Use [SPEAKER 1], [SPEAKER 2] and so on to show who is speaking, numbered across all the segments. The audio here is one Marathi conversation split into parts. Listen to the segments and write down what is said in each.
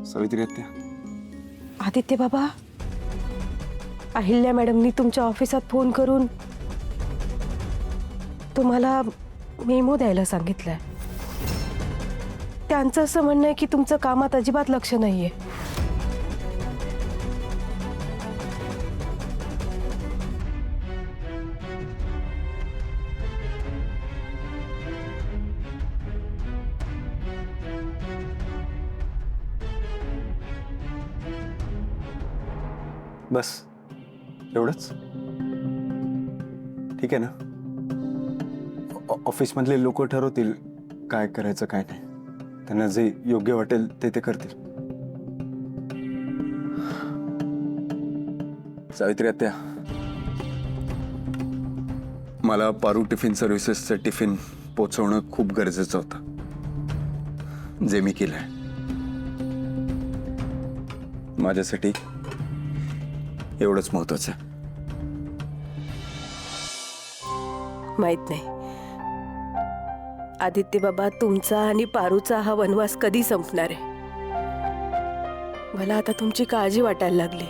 [SPEAKER 1] सावित्री आत्या,
[SPEAKER 2] आदित्य बाबा, अहिल्या मॅडमनी तुमच्या ऑफिसात फोन करून तुम्हाला मेमो द्यायला सांगितलंय. त्यांचं असं म्हणणं आहे की तुमचं कामात अजिबात लक्ष नाहीये.
[SPEAKER 1] बस एवढंच ठीक आहे ना. ऑफिसमधले लोक ठरवतील काय करायचं काय नाही. त्यांना जे योग्य वाटेल ते करतील. सावित्री आत्या, मला पारू टिफिन सर्व्हिसेसचं टिफिन पोचवणं खूप गरजेचं होतं. जे मी केलंय माझ्यासाठी एवढंच महत्वाचं आहे.
[SPEAKER 2] माहित नाही आदित्य बाबा, तुमचा आणि पारूचा हा वनवास कधी संपणार आहे. मला आता तुमची काळजी वाटायला लागली.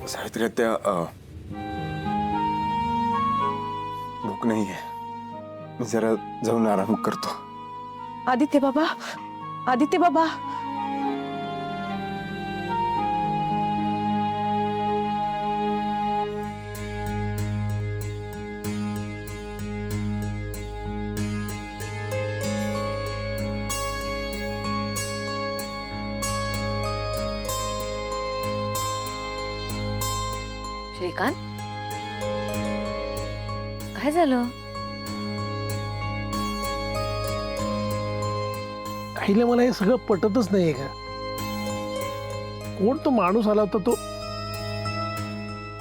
[SPEAKER 1] सावित्री आत्या, भूक नाही आहे. मी जरा जाऊन आराम करतो.
[SPEAKER 2] आदित्य बाबा, आदित्य बाबा,
[SPEAKER 3] श्रीकांत, काय झालं?
[SPEAKER 4] आईला मला हे सगळं पटतच नाहीये का. कोण तो माणूस आला होता तो,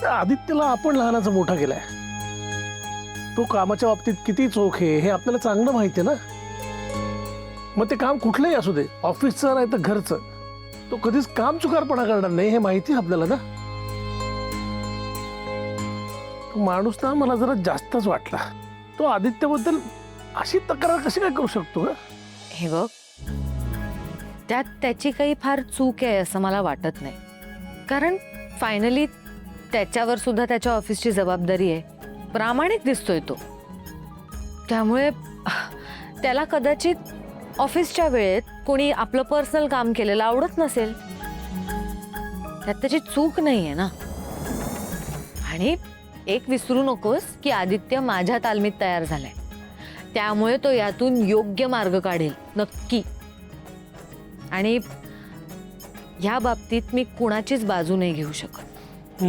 [SPEAKER 4] त्या आदित्यला आपण लहानाचा मोठा केलाय. तो कामाच्या बाबतीत किती चोख आहे हे आपल्याला चांगलं माहिती आहे ना. मग ते काम कुठलंही असू दे, ऑफिसचं नाही तर घरचं, तो कधीच काम चुकारपणा करणार नाही हे माहिती आहे आपल्याला ना. तो माणूस ना मला जरा जास्तच वाटला. तो आदित्यबद्दल अशी तक्रार कशी काय करू शकतो का?
[SPEAKER 3] हे बघ, त्यात त्याची काही फार चूक आहे असं मला वाटत नाही. कारण फायनली त्याच्यावर सुद्धा त्याच्या ऑफिसची जबाबदारी आहे. प्रामाणिक दिसतोय तो. त्यामुळे त्याला कदाचित ऑफिसच्या वेळेत कोणी आपलं पर्सनल काम केलेलं आवडत नसेल. त्यात त्याची चूक नाहीये ना. आणि एक विसरू नकोस की आदित्य माझ्या तालमीत तयार झालाय. त्यामुळे तो यातून योग्य मार्ग काढेल नक्की. आणि ह्या बाबतीत मी कुणाचीच बाजू नाही घेऊ शकत.